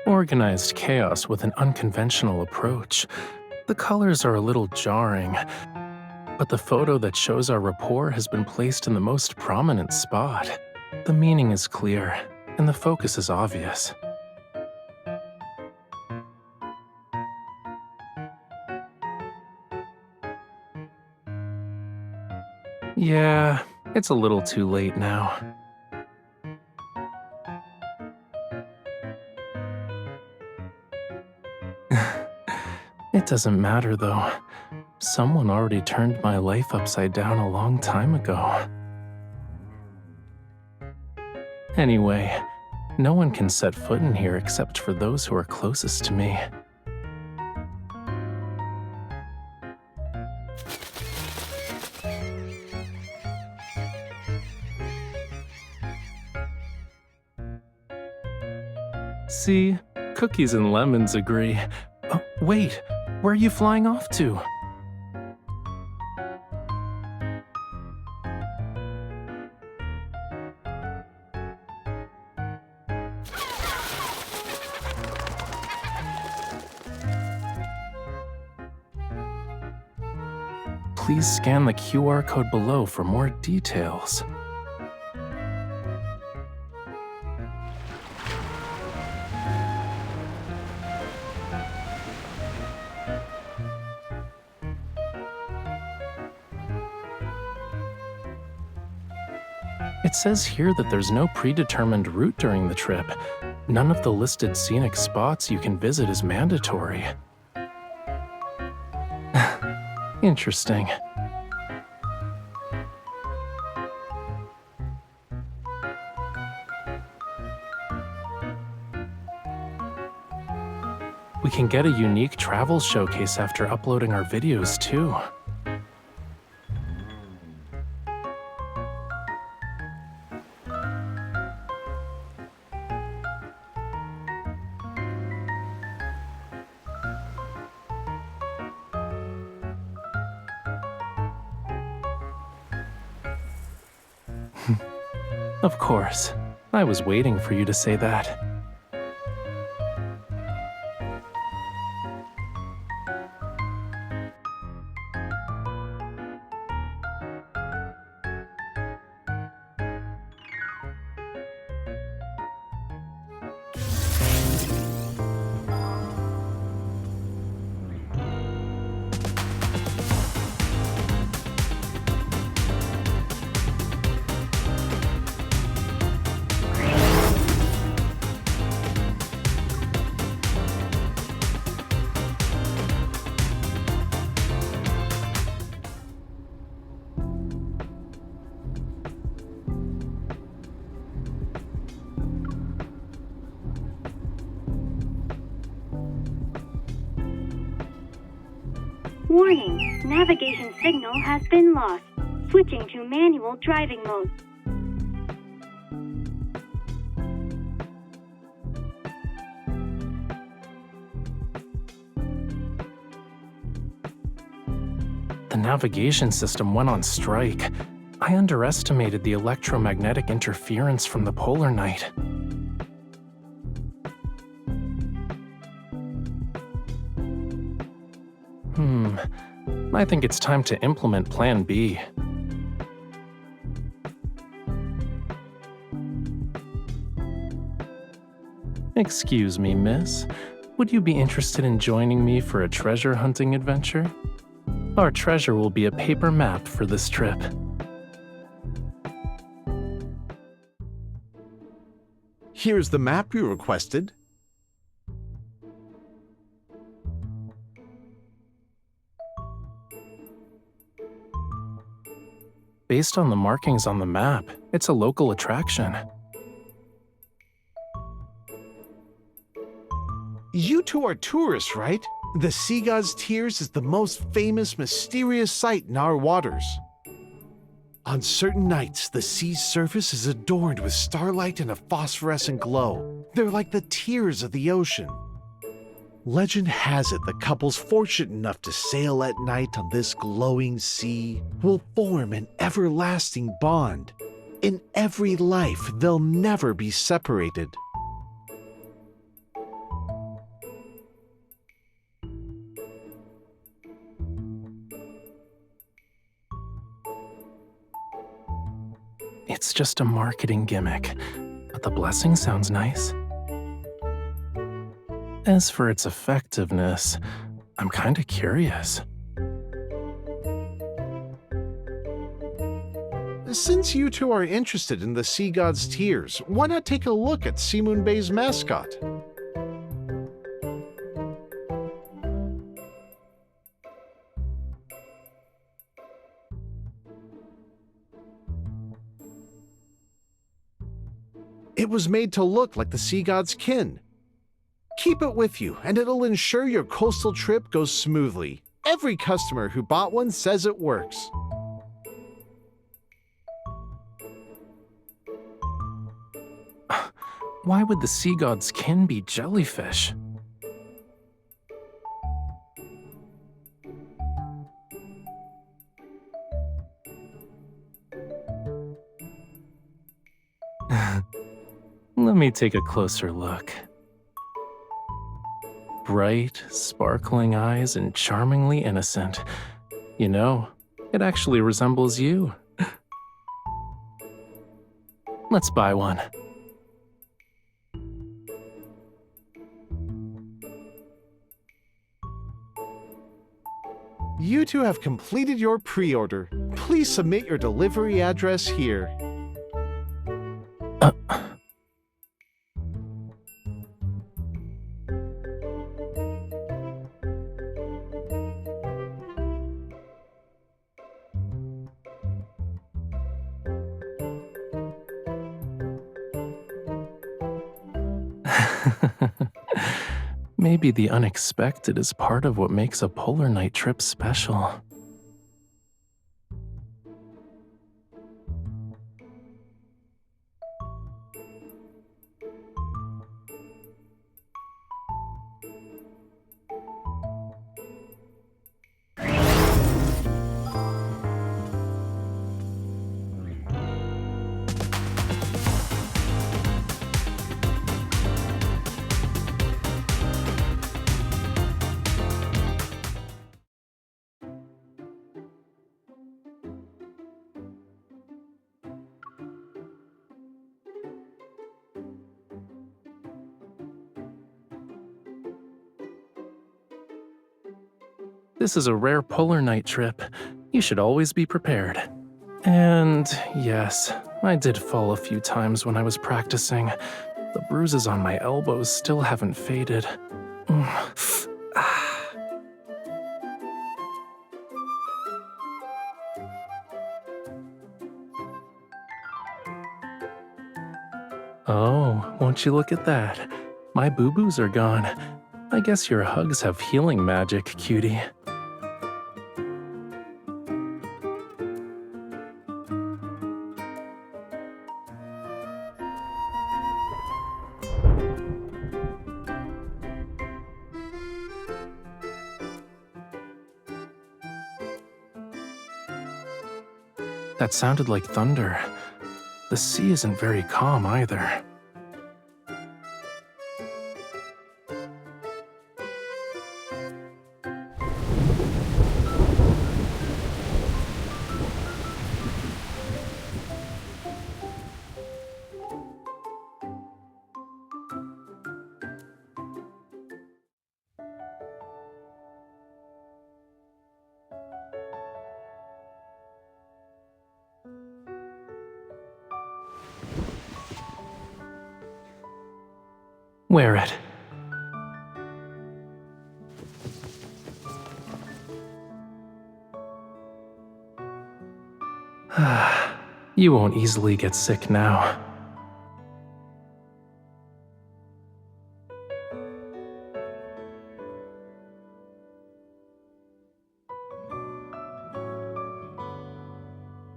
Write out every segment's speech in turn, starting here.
Organized chaos with an unconventional approach. The colors are a little jarring, but the photo that shows our rapport has been placed in the most prominent spot. The meaning is clear, and the focus is obvious. Yeah, it's a little too late now. It doesn't matter though. Someone already turned my life upside down a long time ago. Anyway, no one can set foot in here except for those who are closest to me. See, cookies and lemons agree. Oh, wait, where are you flying off to? Please scan the QR code below for more details. It says here that there's no predetermined route during the trip. None of the listed scenic spots you can visit is mandatory. Interesting. We can get a unique travel showcase after uploading our videos too. Of course. I was waiting for you to say that. Warning, navigation signal has been lost. Switching to manual driving mode. The navigation system went on strike. I underestimated the electromagnetic interference from the polar night. I think it's time to implement Plan B. Excuse me, miss. Would you be interested in joining me for a treasure hunting adventure? Our treasure will be a paper map for this trip. Here's the map you requested. Based on the markings on the map, it's a local attraction. You two are tourists, right? The Sea God's Tears is the most famous, mysterious sight in our waters. On certain nights, the sea's surface is adorned with starlight and a phosphorescent glow. They're like the tears of the ocean. Legend has it the couples fortunate enough to sail at night on this glowing sea will form an everlasting bond. In every life, they'll never be separated. it's just a marketing gimmick, but the blessing sounds nice. As for its effectiveness, I'm kinda curious. Since you two are interested in the sea god's tears, why not take a look at Seamoon Bay's mascot? It was made to look like the sea god's kin. Keep it with you, and it'll ensure your coastal trip goes smoothly. Every customer who bought one says it works. Why would the sea god's kin be jellyfish? Let me take a closer look. Bright, sparkling eyes and charmingly innocent. You know, it actually resembles you. Let's buy one. You two have completed your pre-order. Please submit your delivery address here. Maybe the unexpected is part of what makes a polar night trip special. This is a rare polar night trip. You should always be prepared. And yes, I did fall a few times when I was practicing. The bruises on my elbows still haven't faded. Oh, won't you look at that? My boo-boos are gone. I guess your hugs have healing magic, cutie. That sounded like thunder. The sea isn't very calm either. Wear it. You won't easily get sick now.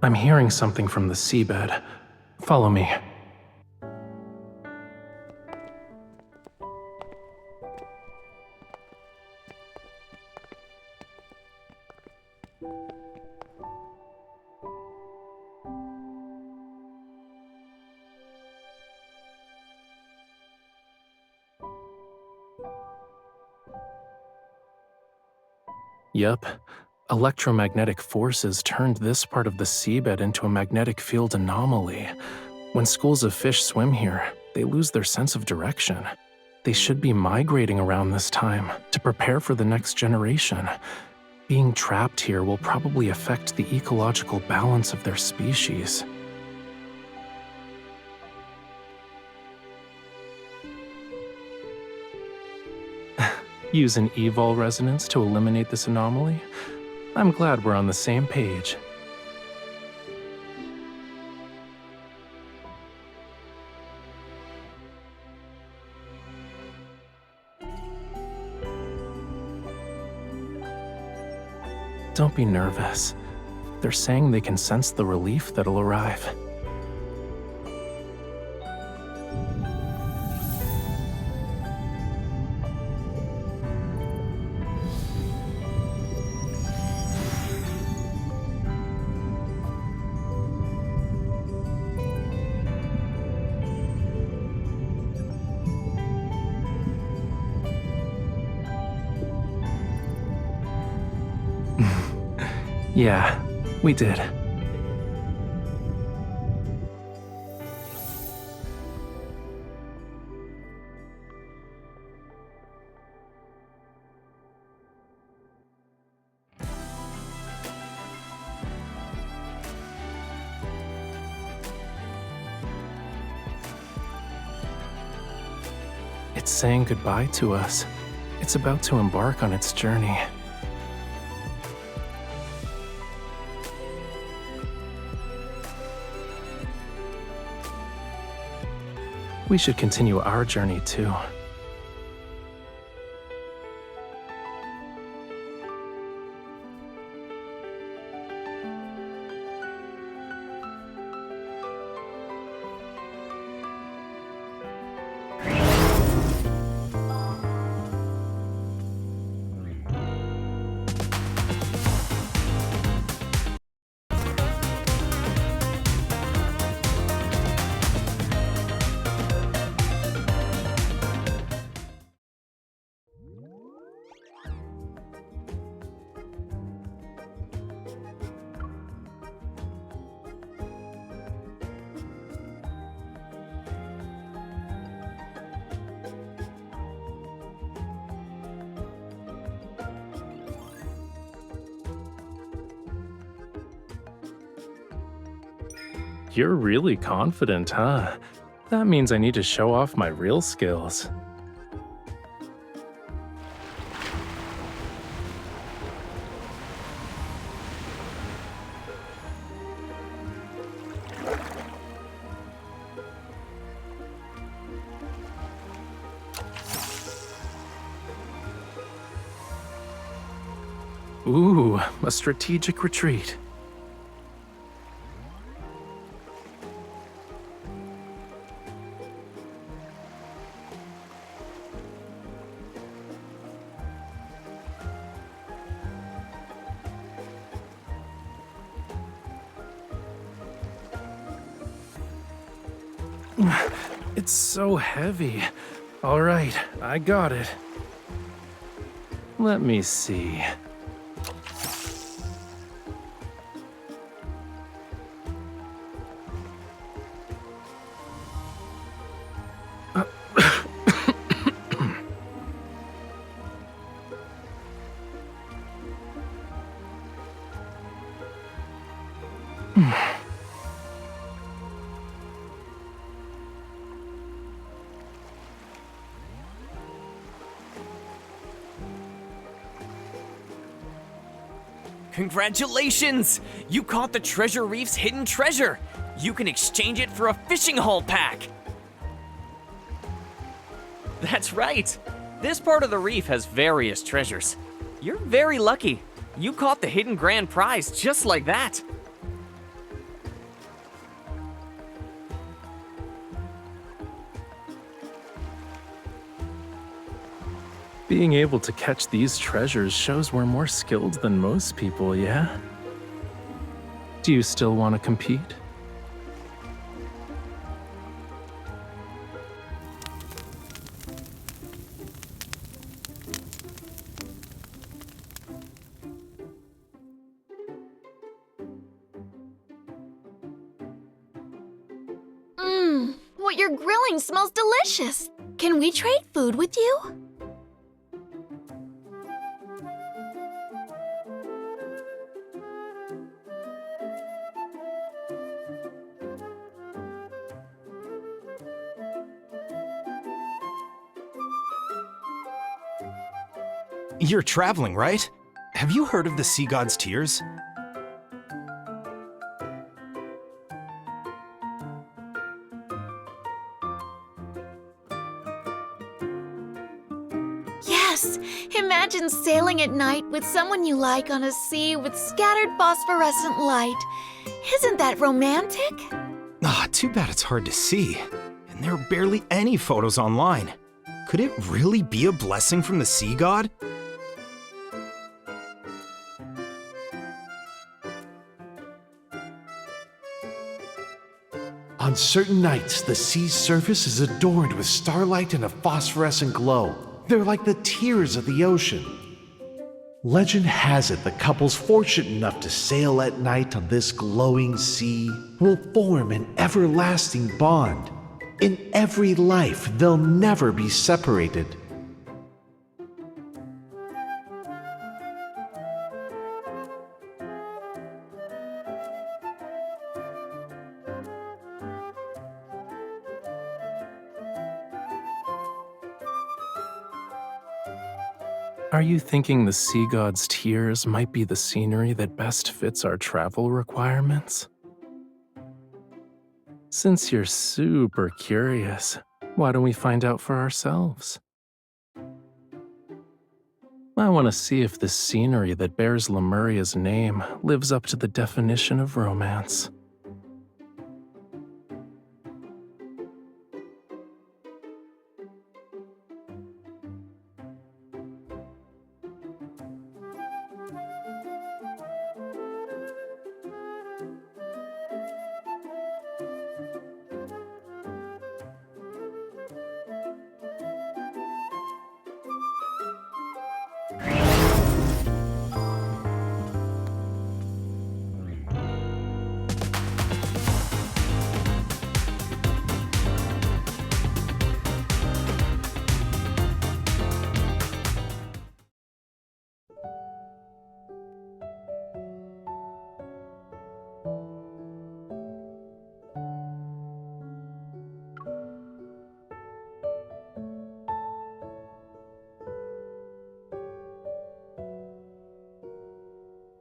I'm hearing something from the seabed. Follow me. Yup, Electromagnetic forces turned this part of the seabed into a magnetic field anomaly. When schools of fish swim here, they lose their sense of direction. They should be migrating around this time to prepare for the next generation. Being trapped here will probably affect the ecological balance of their species. Use an evol resonance to eliminate this anomaly? I'm glad we're on the same page. Don't be nervous. They're saying they can sense the relief that'll arrive. Yeah, we did. It's saying goodbye to us. It's about to embark on its journey. We should continue our journey too. You're really confident, huh? That means I need to show off my real skills. Ooh, a strategic retreat. It's so heavy. All right, I got it. Let me see. Congratulations! You caught the Treasure Reef's hidden treasure! You can exchange it for a fishing haul pack! That's right! This part of the reef has various treasures. You're very lucky. You caught the hidden grand prize just like that. Being able to catch these treasures shows we're more skilled than most people, yeah? Do you still want to compete? what you're grilling smells delicious. Can we trade food with you? You're traveling, right? Have you heard of the sea god's tears? Yes! Imagine sailing at night with someone you like on a sea with scattered phosphorescent light. Isn't that romantic? Too bad it's hard to see. And there are barely any photos online. Could it really be a blessing from the sea god? On certain nights, the sea's surface is adorned with starlight and a phosphorescent glow. They're like the tears of the ocean. Legend has it the couples fortunate enough to sail at night on this glowing sea will form an everlasting bond. In every life, they'll never be separated. Are you thinking the sea god's tears might be the scenery that best fits our travel requirements? Since you're super curious, why don't we find out for ourselves? I want to see if this scenery that bears Lemuria's name lives up to the definition of romance.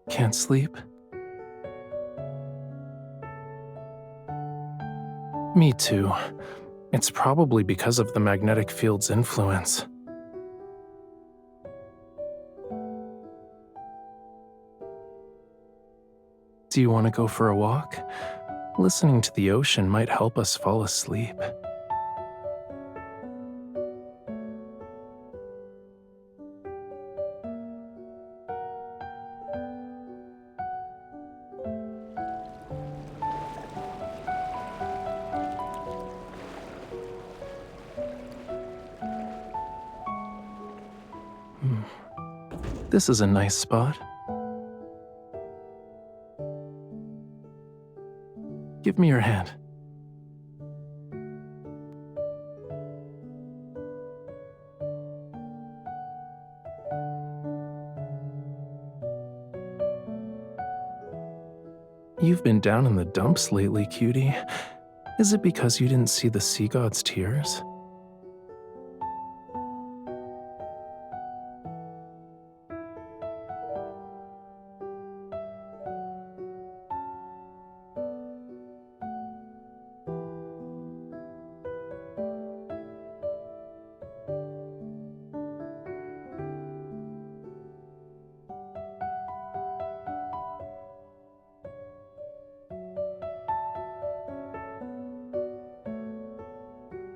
Can't sleep? Me too. It's probably because of the magnetic field's influence. Do you want to go for a walk? Listening to the ocean might help us fall asleep. This is a nice spot. Give me your hand. You've been down in the dumps lately, cutie. Is it because you didn't see the sea god's tears?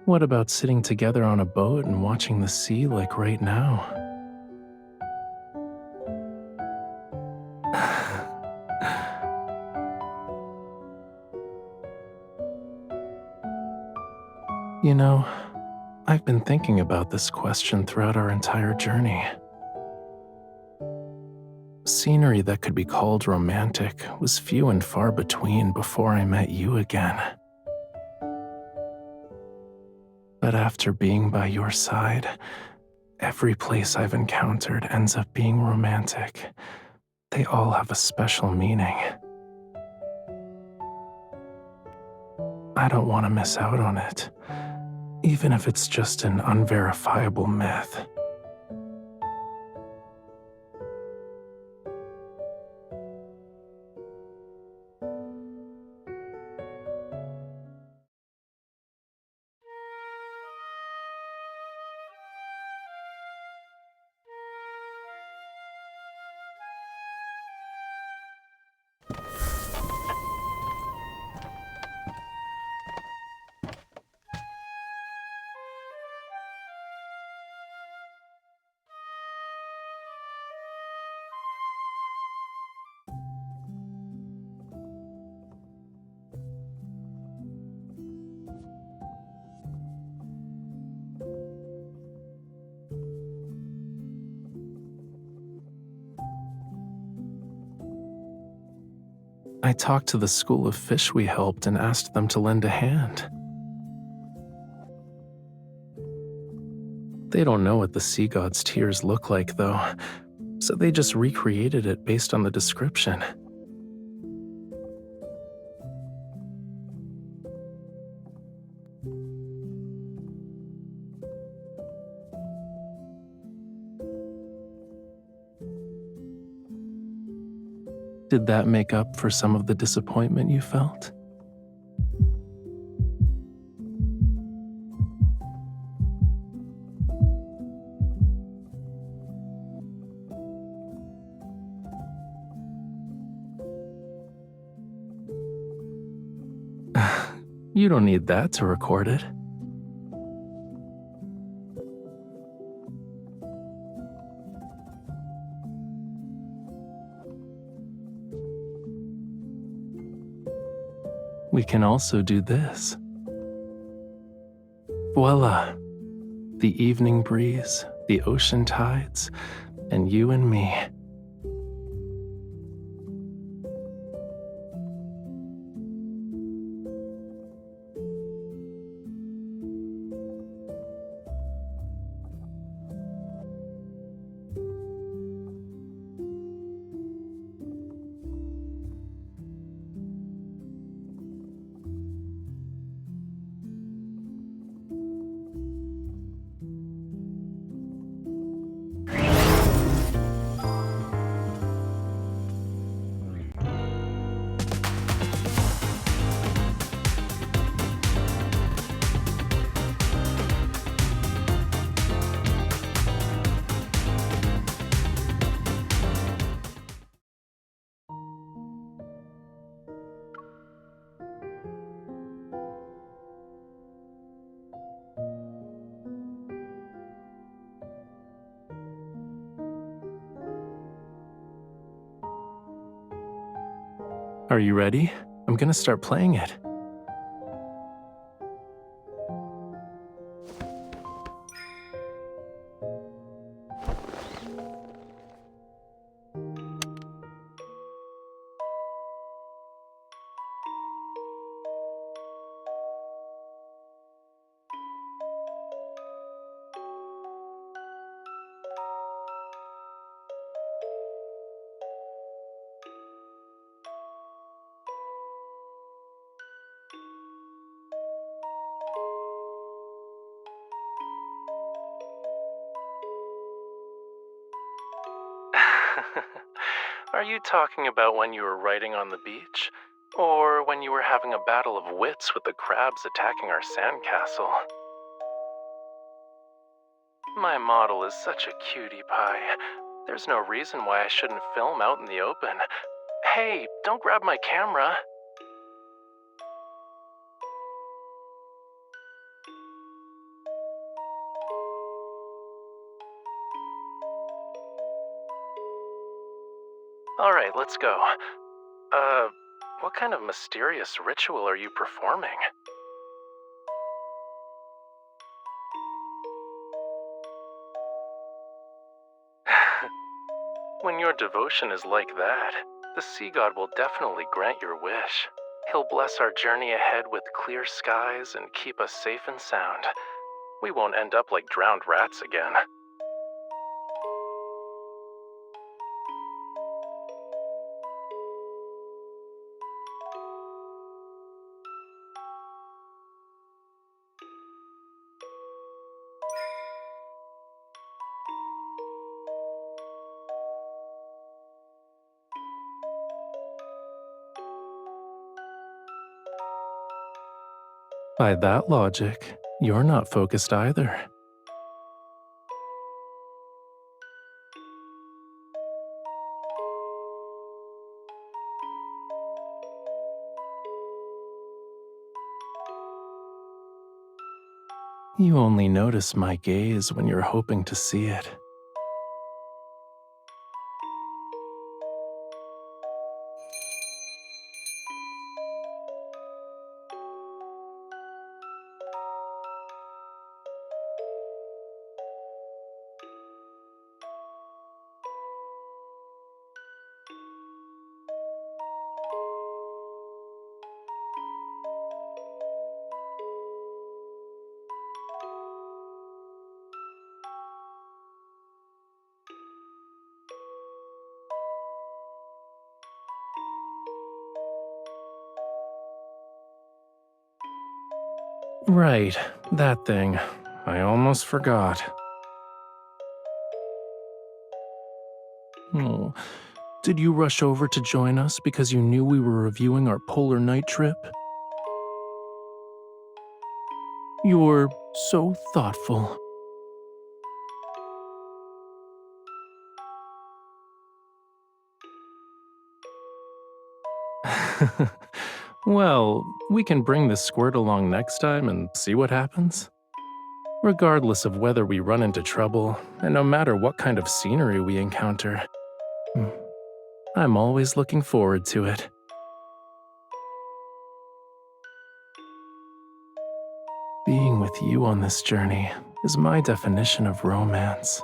What about sitting together on a boat and watching the sea like right now? You know, I've been thinking about this question throughout our entire journey. Scenery that could be called romantic was few and far between before I met you again. But after being by your side, every place I've encountered ends up being romantic. They all have a special meaning. I don't want to miss out on it, even if it's just an unverifiable myth. I talked to the school of fish we helped and asked them to lend a hand. They don't know what the sea god's tears look like, though, so they just recreated it based on the description. Did that make up for some of the disappointment you felt? You don't need that to record it. We can also do this. Voila! The evening breeze, the ocean tides, and you and me. Are you ready? I'm gonna start playing it. Are you talking about when you were writing on the beach? Or when you were having a battle of wits with the crabs attacking our sandcastle? My model is such a cutie pie. There's no reason why I shouldn't film out in the open. Hey, don't grab my camera. Alright, let's go. What kind of mysterious ritual are you performing? When your devotion is like that, the sea god will definitely grant your wish. He'll bless our journey ahead with clear skies and keep us safe and sound. we won't end up like drowned rats again. By that logic, you're not focused either. You only notice my gaze when you're hoping to see it. Right, that thing. I almost forgot. Oh, did you rush over to join us because you knew we were reviewing our polar night trip? You're so thoughtful. Well, we can bring this squirt along next time and see what happens. Regardless of whether we run into trouble, and no matter what kind of scenery we encounter, I'm always looking forward to it. Being with you on this journey is my definition of romance.